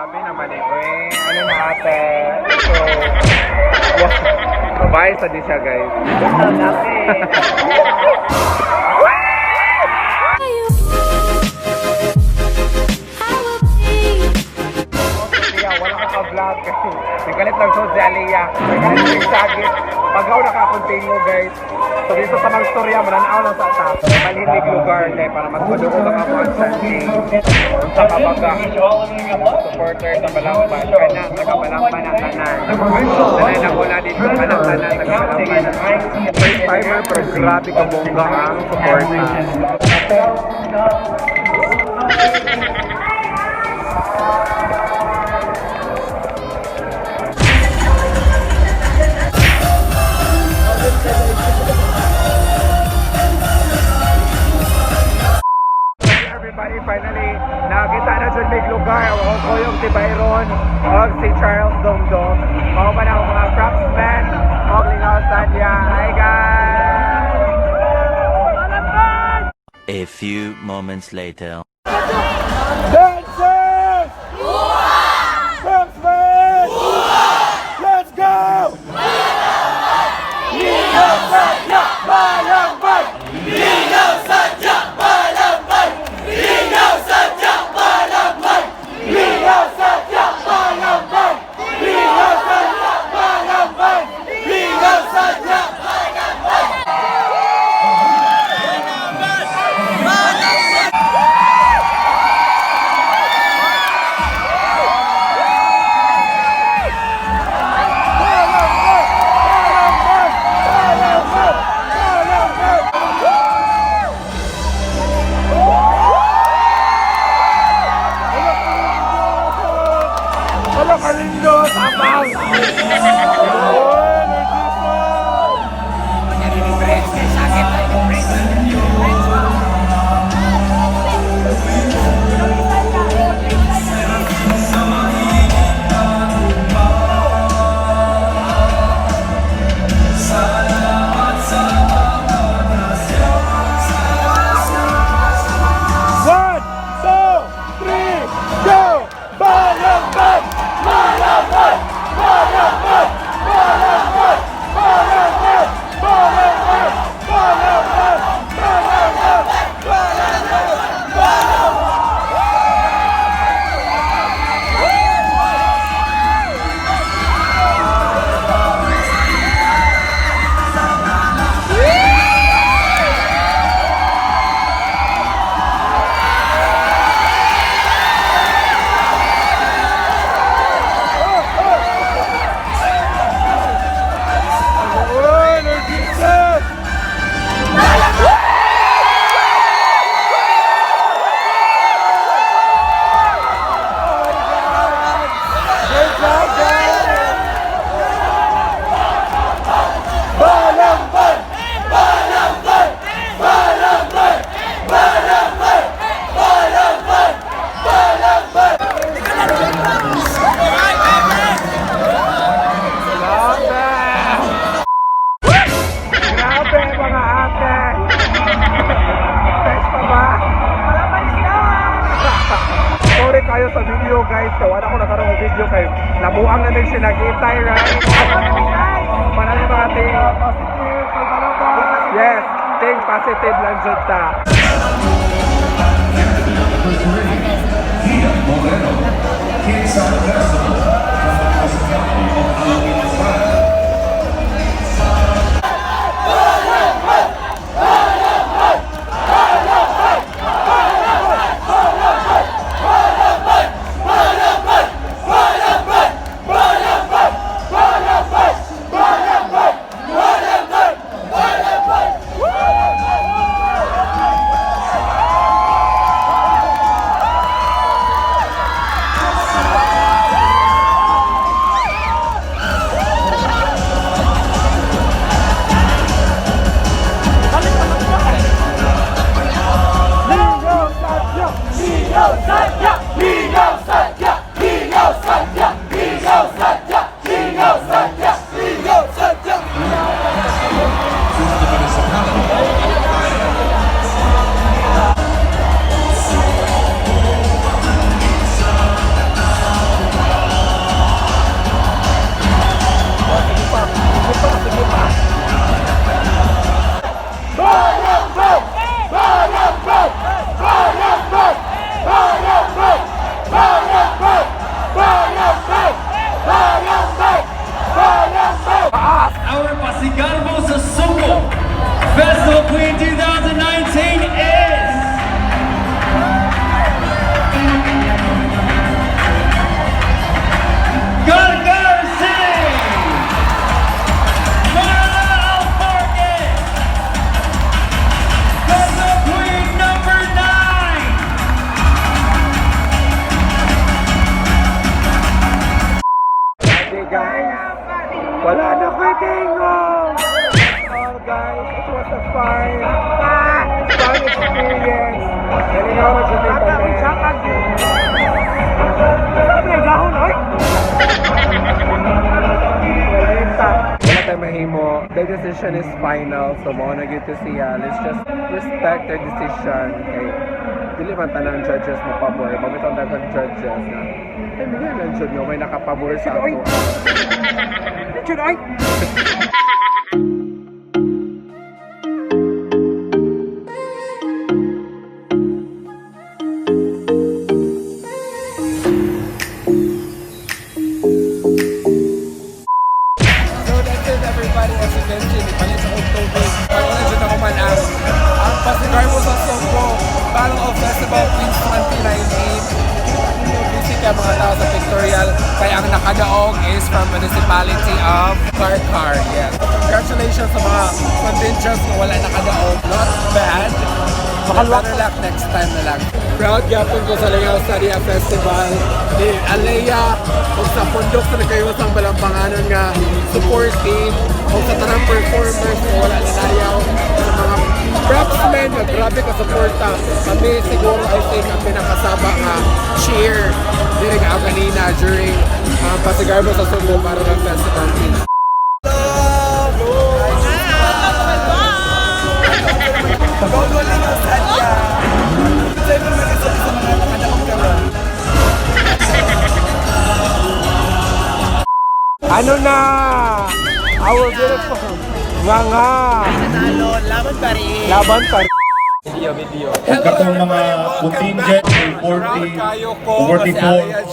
Grabe naman eh. Ano na ate? So, babae sa di siya guys. Wala ka ka-vlog kasi nagalit lang siya si Aliyah. Nagalit lang sagit. Pagaw naka-continue guys. So dito sa mga storya, mananaw lang sa ata. Malhilig lugar dahil para mas madugo ka mga chanting. Sa kabaga, supporter sa Balamban. Kana, taga-Balamban na tanan. Tanay nagwala dito, kanang tanan, taga-Balamban. First timer, pero grabe ka bongga ang supporter. Finally, nakita na dyan may lugar. Ako ko yung si Byron o si Charles Dongdong. Ako pa na ako mga craftsmen o Lingaw-Sadya. Hi guys! A few moments later. Dancers! Craftsmen! Let's go! Linga-Sadya-Balamban! Linga-Sadya-Balamban! Linga-Sadya-Balamban! Linga-Sadya-Balamban! Linga-Sadya-Balamban! Linga-Sadya-Balamban! Kayo sa video guys, kaya wala ko nakaroon ng video kayo. Nabuang na din sinagitay, right? Para yung mga ting positive, yes, ting positive lang dyan ta. Wala na kwitingong! Oh guys, it was a fun experience. Nalingaw na siya dito. Wala tayo mahimo. The decision is final. So mo na to siya. Let's just respect their decision. Okay. Dili man tanang judges mo pabor. Bamitong dagang judges na. Ay, mga lang jud no. May nakapabor sa ako. Jud ay! Ang Pasigarbo sa Sugbo, Battle of Festival Queens 2019. Visit yung mga tao sa pictorial. Kaya ang nakadaog is from municipality of Karkar. Yes. Congratulations sa mga contingents na wala nakadaog. Not bad. Better luck next time na lang. Proud yapon ko sa Lingaw-Sadya Festival ni Alea o sa pundok sa nagkayosang balambanganan nga support team o sa tanang performers na wala nanayaw sa mga craftsmen na grabe ka suporta. Kami siguro I think ang pinakasaba nga cheer diri nga kanina during Pasigarbo sa Sugbo para ng festival team. Ano na? Our beautiful mga Laban pa rin. laban pa rin. Video. Ang katong mga contingent 40, 44, please at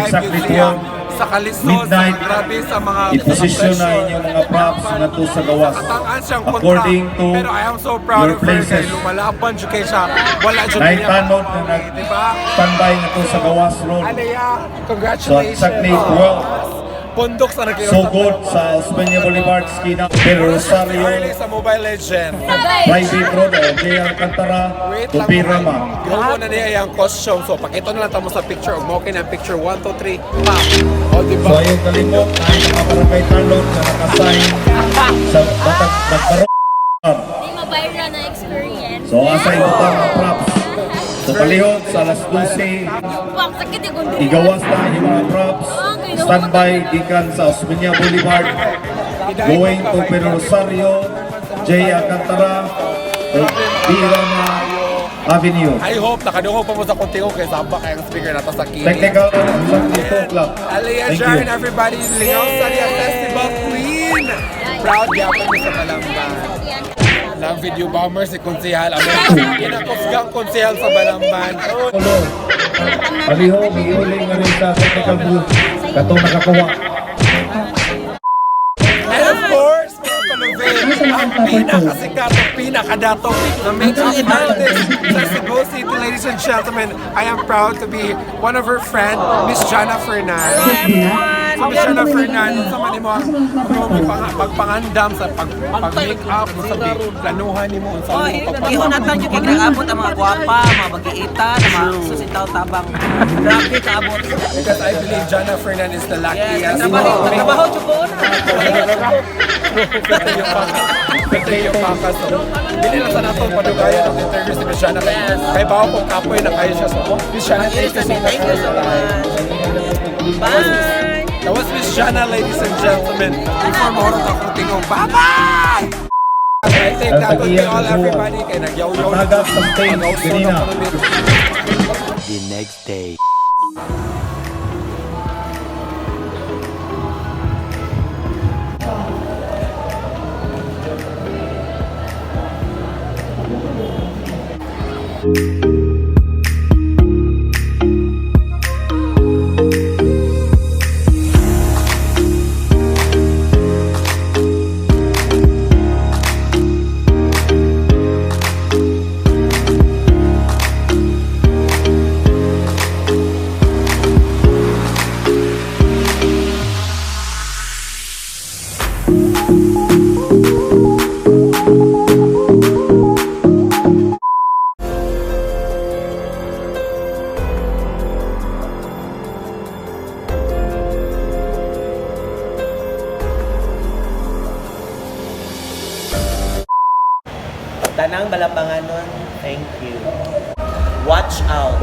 exactly 12 sa Kalisod, midnight, grabe sa mga i-position na inyong mga props na to sa gawas. Katangan siyang kontra. According to Pero I am so proud your of her places. kay lumalaban siya kay siya. Wala siya Naitanod na diba? nag-standby na to sa gawas road. Alea, So congratulations. exactly 12. Pundok sa nagkayo. So good sa Osmeña Boulevard, Skina, Pero Rosario, Early sa Mobile Legend. Private Road, J. Alcantara, Tupirama. Gawa na niya yung costume. So, pakita na lang tamo sa picture. Okay na picture. 1, 2, 3. Pa! O, diba? So ayun kalimot ay mga barangay tanod na nakasign sa Batag Bagbarong. Di mabayra na experience. So asay ito pa mga props. So palihog sa alas 12, Wang sakit yung kundi. igawas na yung mga props. Standby gikan sa Osmeña Boulevard. Going to Pero Rosario, J. Alcantara, Pirama Avenue. I hope nakadungog pa mo sa kontigo kay Samba kaya ang speaker nato sa kini. Technical sa club. Alea Thank Jaren, you. everybody, Lingaw-Sadya Festival Queen! Proud yapon mo sa Balamban. Lang video bomber si Konsehal. Ang kinakusgang Konsehal sa Balamban. Ulo. Palihog, iuling na rin sa technical booth. Katong nakakuha. And of course, mga panuvel, ang pinakasikat at pinakadato na makeup artist sa Sugbo City, ladies and gentlemen. I am proud to be one of her friend, Miss Jana Fernandez. So Miss Jana Fernandez, sa man mo ang pagpangandam sa pag-make up, sa planuhan ni mo, sa Oy, ihunatan yung kinaabot ang mga gwapa, mga bagiita, mga susitaw tabang. Grabe kaabot. Because I believe Jana Fernandez is the luckiest. Trabaho chupo na. Pwede yung pakas. Hindi lang sa natong padugayan ng interview si Miss Jana. Kay bawa kong kapoy na kayo siya. So, Miss Jana, thank you so much. Thank you so much. Bye! That was Miss Jana, ladies and gentlemen. Before mahorot ako tingong, bye-bye! I think that would be all, everybody. Kaya nagyaw-yaw na Nagap sa stage, ganina. The next day. Tanang Balambanganon, thank you. Watch out.